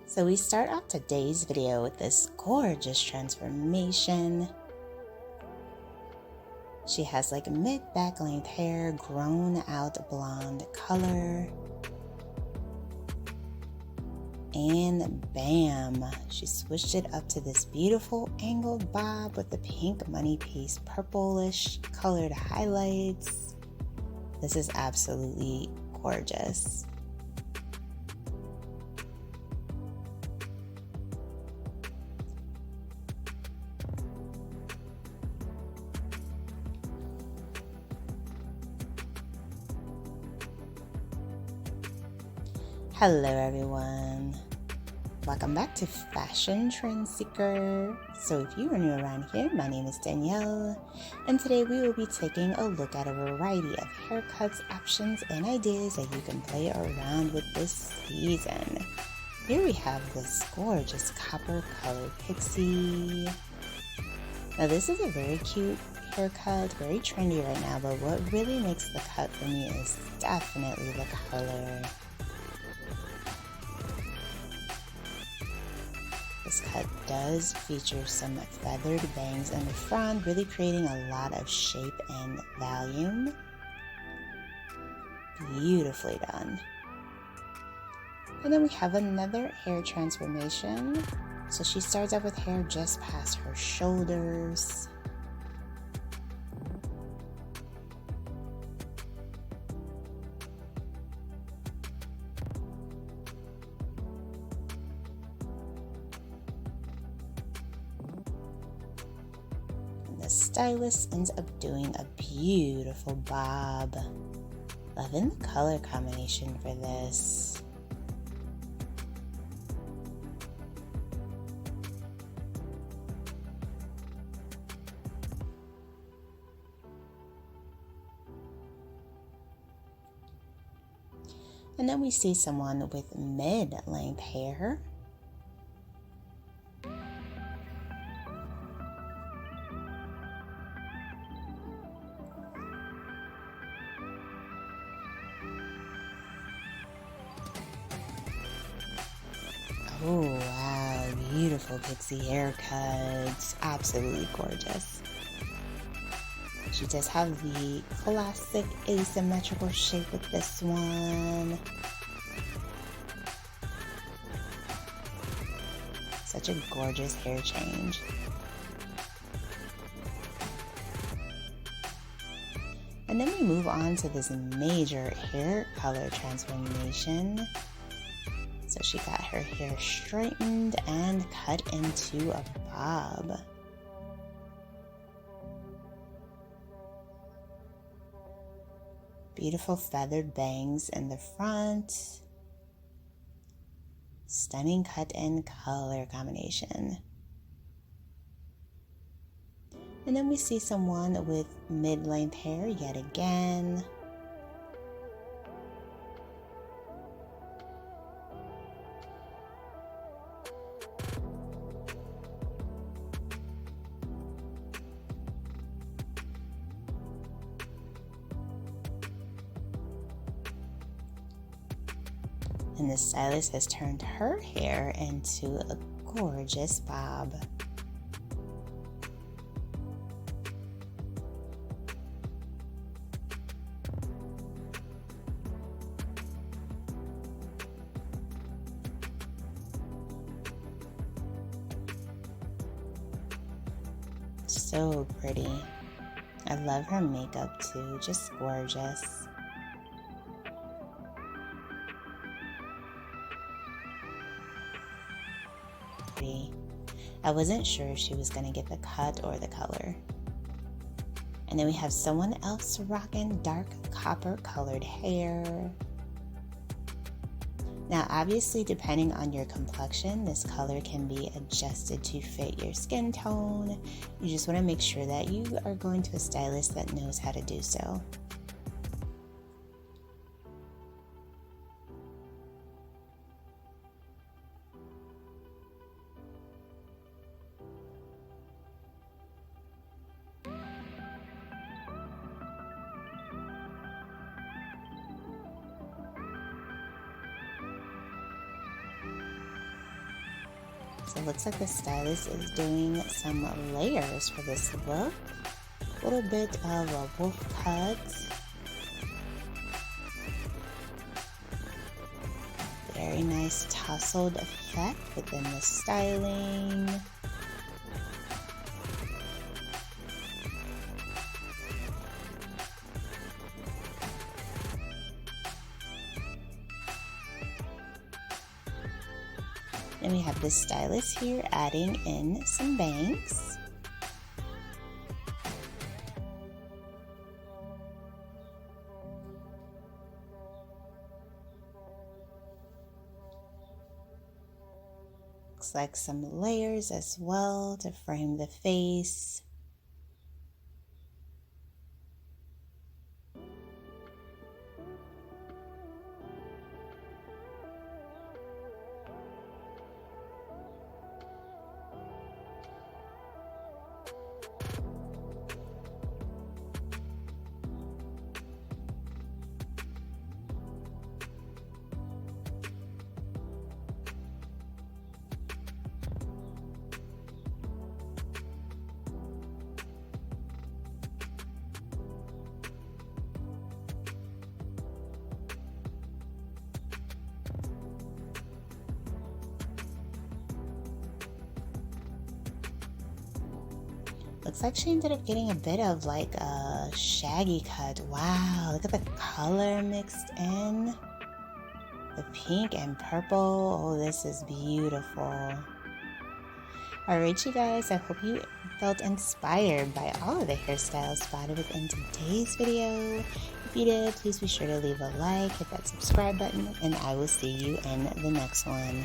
So we start off today's video with this gorgeous transformation. She has like mid-back length hair, grown out blonde color. And bam, she switched it up to this beautiful angled bob with the pink money piece, purplish colored highlights. This is absolutely gorgeous. Hello everyone, welcome back to Fashion Trend Seeker. So if you are new around here, my name is Danielle, and today we will be taking a look at a variety of haircuts, options, and ideas that you can play around with this season. Here we have this gorgeous copper colored pixie. Now this is a very cute haircut, very trendy right now, but what really makes the cut for me is definitely the color. This cut does feature some feathered bangs in the front, really creating a lot of shape and volume. Beautifully done. And then we have another hair transformation. So she starts off with hair just past her shoulders. The stylist ends up doing a beautiful bob. Loving the color combination for this. And then we see someone with mid-length hair. Oh wow, beautiful pixie haircuts, absolutely gorgeous. She does have the classic asymmetrical shape with this one. Such a gorgeous hair change. And then we move on to this major hair color transformation. So she got her hair straightened and cut into a bob. Beautiful feathered bangs in the front. Stunning cut and color combination. And then we see someone with mid-length hair yet again. And the stylist has turned her hair into a gorgeous bob. So pretty. I love her makeup too, just gorgeous. I wasn't sure if she was going to get the cut or the color. And then we have someone else rocking dark copper colored hair. Now obviously depending on your complexion, this color can be adjusted to fit your skin tone. You just want to make sure that you are going to a stylist that knows how to do so. So it looks like the stylist is doing some layers for this look. A little bit of a wolf cut. Very nice tousled effect within the styling. Then we have the stylist here adding in some bangs. Looks like some layers as well to frame the face. Looks like she ended up getting a bit of like a shaggy cut. Wow, look at the color mixed in. The pink and purple. Oh, this is beautiful. Alright, you guys, I hope you felt inspired by all of the hairstyles spotted within today's video. If you did, please be sure to leave a like, hit that subscribe button, and I will see you in the next one.